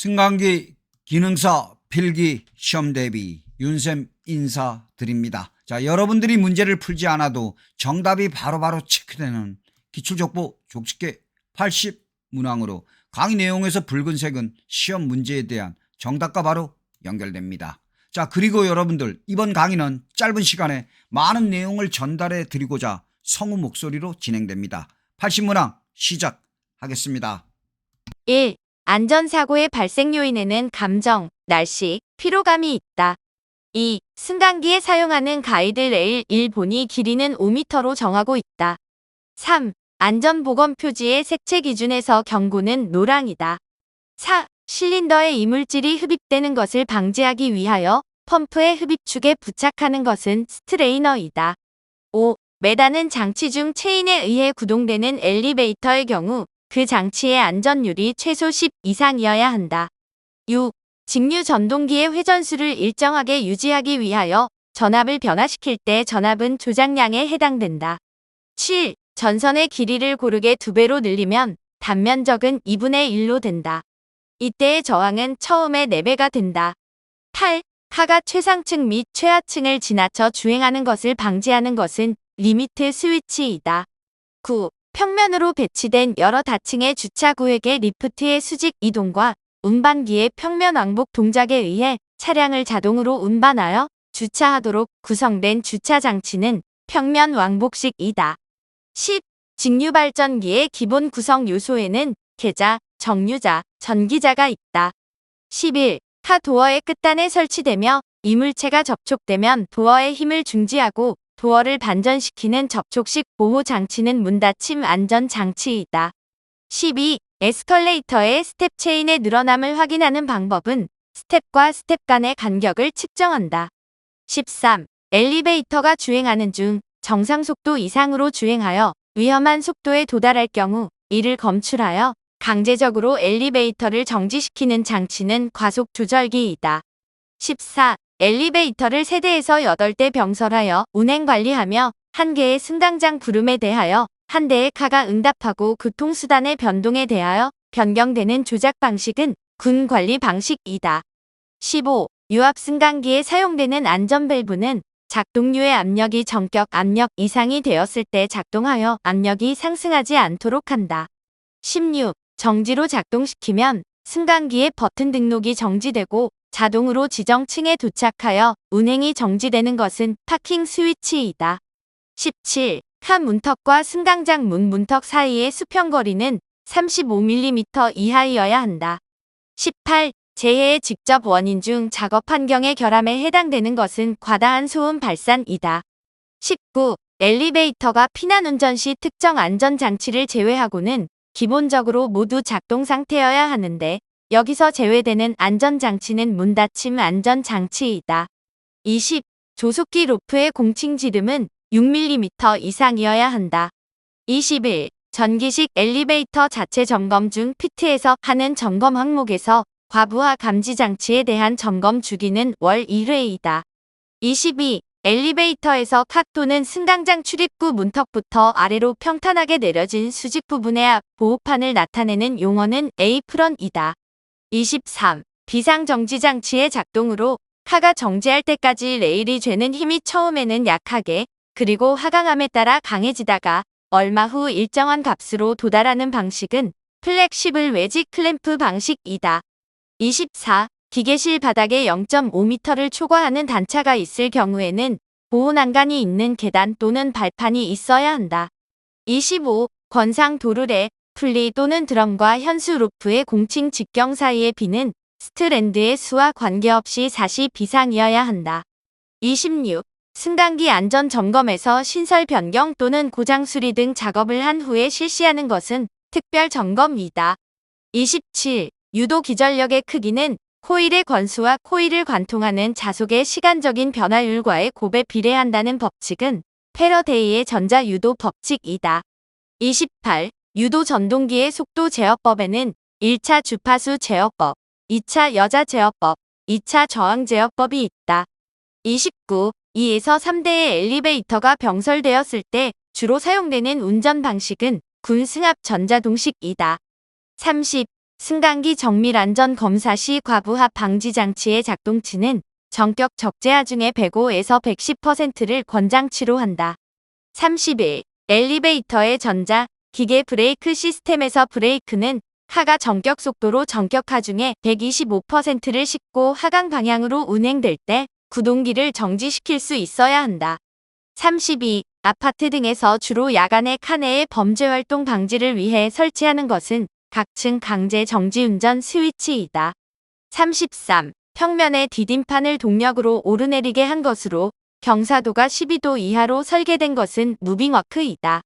승강기 기능사 필기 시험 대비 윤쌤 인사드립니다. 자, 여러분들이 문제를 풀지 않아도 정답이 바로바로 체크되는 기출족보 족집게 80 문항으로 강의 내용에서 붉은색은 시험 문제에 대한 정답과 바로 연결됩니다. 자, 그리고 여러분들 이번 강의는 짧은 시간에 많은 내용을 전달해 드리고자 성우 목소리로 진행됩니다. 80문항 시작하겠습니다. 1. 안전사고의 발생 요인에는 감정, 날씨, 피로감이 있다. 2. 승강기에 사용하는 가이드 레일 1본이 길이는 5m로 정하고 있다. 3. 안전보건 표지의 색채 기준에서 경고는 노랑이다. 4. 실린더에 이물질이 흡입되는 것을 방지하기 위하여 펌프의 흡입축에 부착하는 것은 스트레이너이다. 5. 매다는 장치 중 체인에 의해 구동되는 엘리베이터의 경우 그 장치의 안전율이 최소 10 이상이어야 한다. 6. 직류 전동기의 회전수를 일정하게 유지하기 위하여 전압을 변화시킬 때 전압은 조작량에 해당된다. 7. 전선의 길이를 고르게 2배로 늘리면 단면적은 2분의 1로 된다. 이때의 저항은 처음의 4배가 된다. 8. 카가 최상층 및 최하층을 지나쳐 주행하는 것을 방지하는 것은 리미트 스위치이다. 9. 평면으로 배치된 여러 다층의 주차구역의 리프트의 수직 이동과 운반기의 평면 왕복 동작에 의해 차량을 자동으로 운반하여 주차하도록 구성된 주차장치는 평면 왕복식이다. 10. 직류발전기의 기본 구성 요소에는 계자, 정류자, 전기자가 있다. 11. 카 도어의 끝단에 설치되며 이물체가 접촉되면 도어의 힘을 중지하고 도어를 반전시키는 접촉식 보호장치는 문닫힘 안전장치이다. 12. 에스컬레이터의 스텝 체인의 늘어남을 확인하는 방법은 스텝과 스텝 간의 간격을 측정한다. 13. 엘리베이터가 주행하는 중 정상 속도 이상으로 주행하여 위험한 속도에 도달할 경우 이를 검출하여 강제적으로 엘리베이터를 정지시키는 장치는 과속 조절기이다. 14. 엘리베이터를 3대에서 8대 병설하여 운행 관리하며 1개의 승강장 부름에 대하여 1대의 카가 응답하고 교통수단의 변동에 대하여 변경되는 조작 방식은 군 관리 방식이다. 15. 유압 승강기에 사용되는 안전밸브는 작동류의 압력이 전격 압력 이상이 되었을 때 작동하여 압력이 상승하지 않도록 한다. 16. 정지로 작동시키면 승강기의 버튼 등록이 정지되고 자동으로 지정층에 도착하여 운행이 정지되는 것은 파킹 스위치이다. 17. 카 문턱과 승강장 문 문턱 사이의 수평거리는 35mm 이하이어야 한다. 18. 재해의 직접 원인 중 작업 환경의 결함에 해당되는 것은 과다한 소음 발산이다. 19. 엘리베이터가 피난운전 시 특정 안전장치를 제외하고는 기본적으로 모두 작동 상태여야 하는데 여기서 제외되는 안전장치는 문닫힘 안전장치이다. 20. 조속기 로프의 공칭 지름은 6mm 이상이어야 한다. 21. 전기식 엘리베이터 자체 점검 중 피트에서 하는 점검 항목에서 과부하 감지 장치에 대한 점검 주기는 월 1회이다. 22. 엘리베이터에서 카 또는 승강장 출입구 문턱부터 아래로 평탄하게 내려진 수직 부분의 앞 보호판을 나타내는 용어는 에이프런이다. 23. 비상정지장치의 작동으로 카가 정지할 때까지 레일이 죄는 힘이 처음에는 약하게 그리고 하강함에 따라 강해지다가 얼마 후 일정한 값으로 도달하는 방식은 플렉시블 웨지 클램프 방식이다. 24. 기계실 바닥에 0.5m를 초과하는 단차가 있을 경우에는 보호난간이 있는 계단 또는 발판이 있어야 한다. 25. 건상 도르래, 풀리 또는 드럼과 현수 루프의 공칭 직경 사이의 비는 스트랜드의 수와 관계없이 40 이상이어야 한다. 26. 승강기 안전 점검에서 신설 변경 또는 고장 수리 등 작업을 한 후에 실시하는 것은 특별 점검이다. 27. 유도 기전력의 크기는 코일의 권수와 코일을 관통하는 자속의 시간적인 변화율과의 곱에 비례한다는 법칙은 패러데이의 전자유도 법칙이다. 28. 유도 전동기의 속도 제어법에는 1차 주파수 제어법, 2차 여자 제어법, 2차 저항 제어법이 있다. 29. 2에서 3대의 엘리베이터가 병설되었을 때 주로 사용되는 운전 방식은 군 승합 전자동식이다. 30. 승강기 정밀 안전 검사 시 과부하 방지 장치의 작동치는 전격 적재하 중에 105에서 110%를 권장치로 한다. 31. 엘리베이터의 전자, 기계 브레이크 시스템에서 브레이크는 하가 전격 속도로 전격하 중에 125%를 싣고 하강 방향으로 운행될 때 구동기를 정지시킬 수 있어야 한다. 32. 아파트 등에서 주로 야간에 칸내의 범죄활동 방지를 위해 설치하는 것은 각층 강제 정지운전 스위치이다. 33. 평면에 디딤판을 동력으로 오르내리게 한 것으로 경사도가 12도 이하로 설계된 것은 무빙워크이다.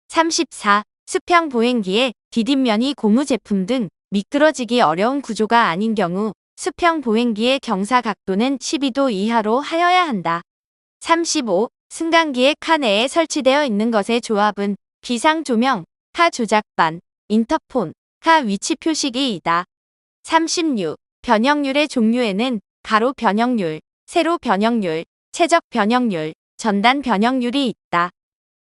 34. 수평 보행기에 디딤면이 고무 제품 등 미끄러지기 어려운 구조가 아닌 경우 수평 보행기의 경사 각도는 12도 이하로 하여야 한다. 35. 승강기의 칸내에 설치되어 있는 것의 조합은 비상조명, 카 조작반, 인터폰, 카 위치 표시기이다. 36. 변형률의 종류에는 가로 변형률, 세로 변형률, 최적 변형률, 전단 변형률이 있다.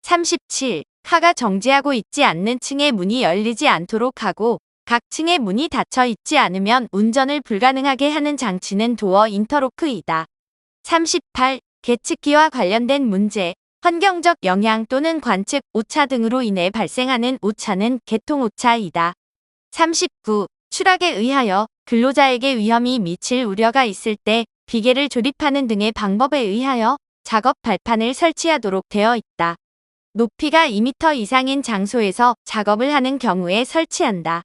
37. 카가 정지하고 있지 않는 층의 문이 열리지 않도록 하고 각 층의 문이 닫혀 있지 않으면 운전을 불가능하게 하는 장치는 도어 인터로크이다. 38. 계측기와 관련된 문제, 환경적 영향 또는 관측 오차 등으로 인해 발생하는 오차는 개통오차이다. 39. 추락에 의하여 근로자에게 위험이 미칠 우려가 있을 때 비계를 조립하는 등의 방법에 의하여 작업 발판을 설치하도록 되어 있다. 높이가 2m 이상인 장소에서 작업을 하는 경우에 설치한다.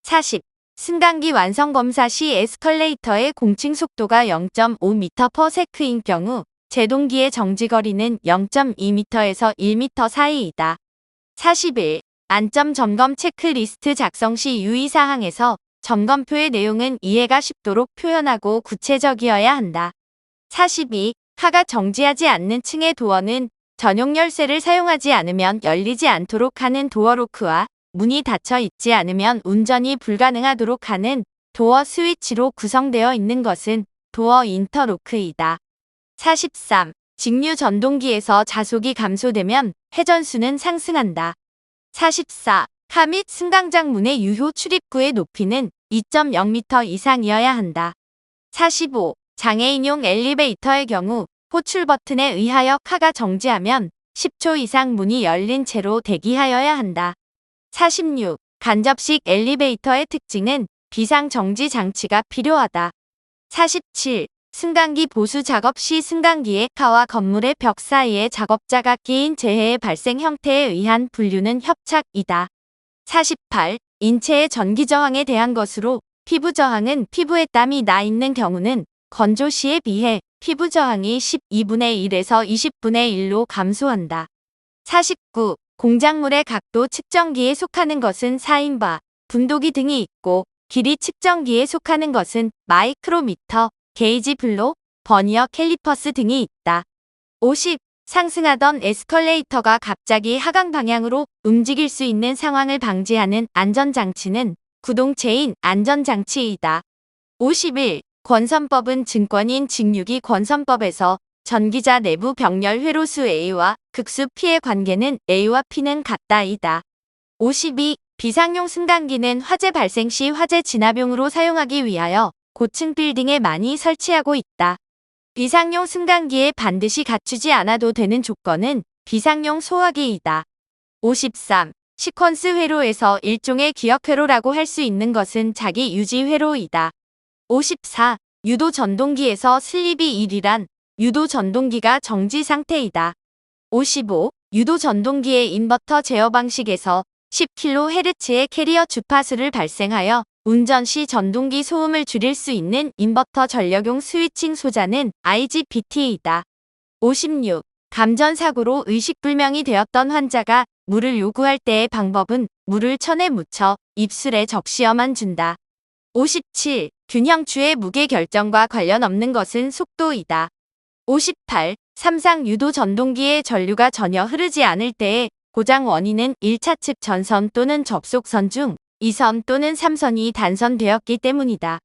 40. 승강기 완성 검사 시 에스컬레이터의 공칭 속도가 0.5m/s인 경우 제동기의 정지거리는 0.2m에서 1m 사이이다. 41. 안점 점검 체크리스트 작성 시 유의사항에서 점검표의 내용은 이해가 쉽도록 표현하고 구체적이어야 한다. 42. 카가 정지하지 않는 층의 도어는 전용 열쇠를 사용하지 않으면 열리지 않도록 하는 도어로크와 문이 닫혀 있지 않으면 운전이 불가능하도록 하는 도어 스위치로 구성되어 있는 것은 도어 인터로크이다. 43. 직류 전동기에서 자속이 감소되면 회전수는 상승한다. 44. 카 및 승강장 문의 유효 출입구의 높이는 2.0m 이상이어야 한다. 45. 장애인용 엘리베이터의 경우 호출 버튼에 의하여 카가 정지하면 10초 이상 문이 열린 채로 대기하여야 한다. 46. 간접식 엘리베이터의 특징은 비상정지 장치가 필요하다. 47. 승강기 보수 작업 시 승강기의 카와 건물의 벽 사이에 작업자가 끼인 재해의 발생 형태에 의한 분류는 협착이다. 48. 인체의 전기 저항에 대한 것으로 피부 저항은 피부에 땀이 나 있는 경우는 건조 시에 비해 피부 저항이 12분의 1에서 20분의 1로 감소한다. 49. 공작물의 각도 측정기에 속하는 것은 사인바, 분도기 등이 있고 길이 측정기에 속하는 것은 마이크로미터, 게이지 블록, 버니어 캘리퍼스 등이 있다. 50. 상승하던 에스컬레이터가 갑자기 하강 방향으로 움직일 수 있는 상황을 방지하는 안전장치는 구동체인 안전장치이다. 51. 권선법은 증권인 직류기 권선법에서 전기자 내부 병렬 회로수 A와 극수 P의 관계는 A와 P는 같다이다. 52. 비상용 승강기는 화재 발생 시 화재 진압용으로 사용하기 위하여 고층 빌딩에 많이 설치하고 있다. 비상용 승강기에 반드시 갖추지 않아도 되는 조건은 비상용 소화기이다. 53. 시퀀스 회로에서 일종의 기억 회로라고 할 수 있는 것은 자기 유지 회로이다. 54. 유도 전동기에서 슬립이 1이란 유도 전동기가 정지 상태이다. 55. 유도 전동기의 인버터 제어 방식에서 10kHz의 캐리어 주파수를 발생하여 운전 시 전동기 소음을 줄일 수 있는 인버터 전력용 스위칭 소자는 IGBT이다. 56. 감전사고로 의식불명이 되었던 환자가 물을 요구할 때의 방법은 물을 천에 묻혀 입술에 적시어만 준다. 57. 균형추의 무게 결정과 관련 없는 것은 속도이다. 58. 삼상 유도 전동기의 전류가 전혀 흐르지 않을 때의 고장 원인은 1차 측 전선 또는 접속선 중 2선 또는 3선이 단선되었기 때문이다.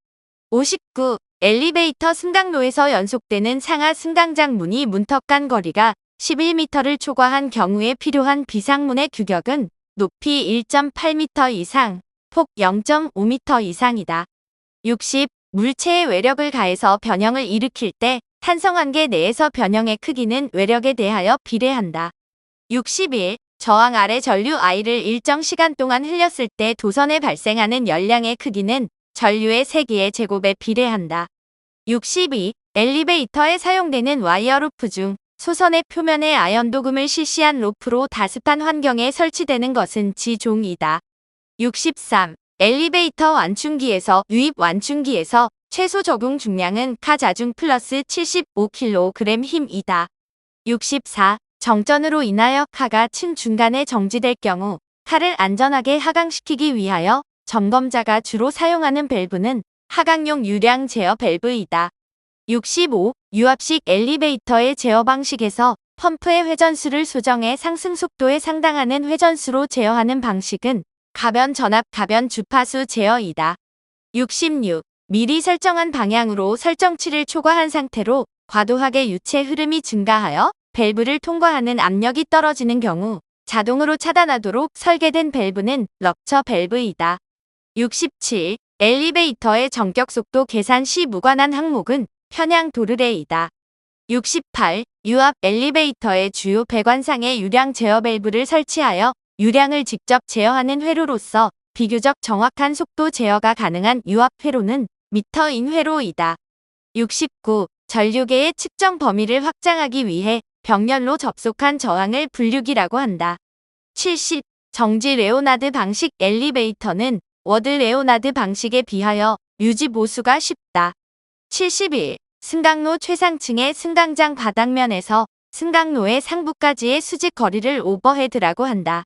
59. 엘리베이터 승강로에서 연속되는 상하 승강장 문이 문턱 간 거리가 11m를 초과한 경우에 필요한 비상문의 규격은 높이 1.8m 이상, 폭 0.5m 이상이다. 60. 물체에 외력을 가해서 변형을 일으킬 때 탄성환계 내에서 변형의 크기는 외력에 대하여 비례한다. 61. 저항 아래 전류 I를 일정 시간 동안 흘렸을 때 도선에 발생하는 열량의 크기는 전류의 세기의 제곱에 비례한다. 62. 엘리베이터에 사용되는 와이어 루프 중 소선의 표면에 아연 도금을 실시한 로프로 다습한 환경에 설치되는 것은 지종이다. 63. 엘리베이터 완충기에서 유입 완충기에서 최소 적용 중량은 카 자중 플러스 75kg 힘이다. 64. 정전으로 인하여 카가 층 중간에 정지될 경우 카를 안전하게 하강시키기 위하여 점검자가 주로 사용하는 밸브는 하강용 유량 제어 밸브이다. 65. 유압식 엘리베이터의 제어 방식에서 펌프의 회전수를 소정해 상승 속도에 상당하는 회전수로 제어하는 방식은 가변 전압 가변 주파수 제어이다. 66. 미리 설정한 방향으로 설정치를 초과한 상태로 과도하게 유체 흐름이 증가하여 밸브를 통과하는 압력이 떨어지는 경우 자동으로 차단하도록 설계된 밸브는 럭처 밸브이다. 67. 엘리베이터의 정격 속도 계산 시 무관한 항목은 편향 도르래이다. 68. 유압 엘리베이터의 주요 배관상에 유량 제어 밸브를 설치하여 유량을 직접 제어하는 회로로서 비교적 정확한 속도 제어가 가능한 유압 회로는 미터인 회로이다. 69. 전류계의 측정 범위를 확장하기 위해 병렬로 접속한 저항을 분류기라고 한다. 70. 정지 레오나드 방식 엘리베이터는 워드 레오나드 방식에 비하여 유지 보수가 쉽다. 71. 승강로 최상층의 승강장 바닥면에서 승강로의 상부까지의 수직 거리를 오버헤드라고 한다.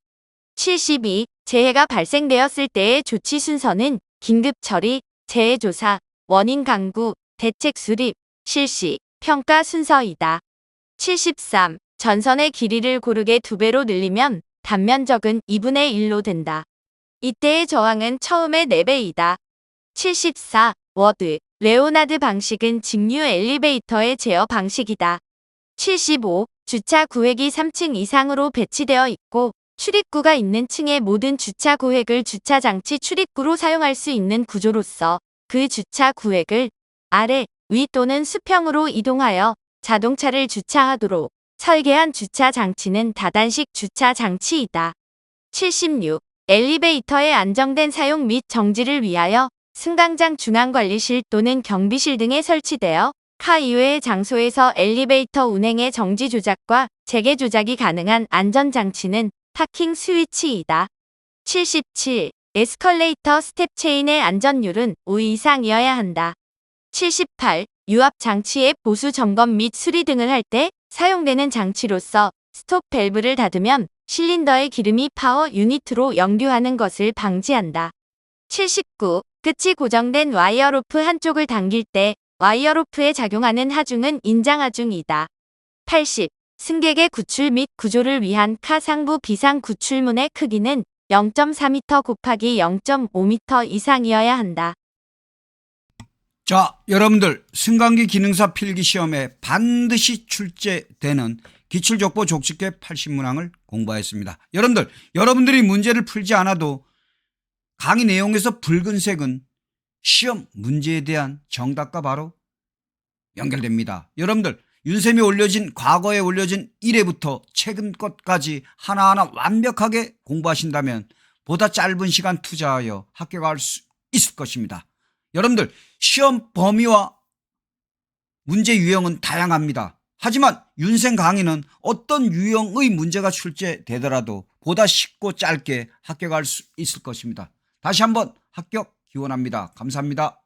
72. 재해가 발생되었을 때의 조치 순서는 긴급 처리, 재해 조사, 원인 강구, 대책 수립, 실시, 평가 순서이다. 73. 전선의 길이를 고르게 2배로 늘리면 단면적은 2분의 1로 된다. 이때의 저항은 처음의 4배이다. 74. 워드, 레오나드 방식은 직류 엘리베이터의 제어 방식이다. 75. 주차 구획이 3층 이상으로 배치되어 있고 출입구가 있는 층의 모든 주차 구획을 주차 장치 출입구로 사용할 수 있는 구조로서 그 주차 구획을 아래, 위 또는 수평으로 이동하여 자동차를 주차하도록 설계한 주차 장치는 다단식 주차 장치이다. 76. 엘리베이터의 안정된 사용 및 정지를 위하여 승강장 중앙관리실 또는 경비실 등에 설치되어 카 이외의 장소에서 엘리베이터 운행의 정지 조작과 재개 조작이 가능한 안전장치는 파킹 스위치이다. 77. 에스컬레이터 스텝 체인의 안전율은 5 이상이어야 한다. 78. 유압 장치의 보수 점검 및 수리 등을 할 때 사용되는 장치로서 스톱 밸브를 닫으면 실린더의 기름이 파워 유닛으로 역류하는 것을 방지한다. 79. 끝이 고정된 와이어 로프 한쪽을 당길 때 와이어 로프에 작용하는 하중은 인장 하중이다. 80. 승객의 구출 및 구조를 위한 카 상부 비상 구출문의 크기는 0.4m 곱하기 0.5m 이상이어야 한다. 자, 여러분들 승강기 기능사 필기시험에 반드시 출제되는 기출족보 족집계 80문항을 공부하였습니다. 여러분들이 문제를 풀지 않아도 강의 내용에서 붉은색은 시험 문제에 대한 정답과 바로 연결됩니다. 여러분들 윤쌤이 과거에 올려진 1회부터 최근 것까지 하나하나 완벽하게 공부하신다면 보다 짧은 시간 투자하여 합격할 수 있을 것입니다. 여러분들 시험 범위와 문제 유형은 다양합니다. 하지만 윤쌤 강의는 어떤 유형의 문제가 출제되더라도 보다 쉽고 짧게 합격할 수 있을 것입니다. 다시 한번 합격 기원합니다. 감사합니다.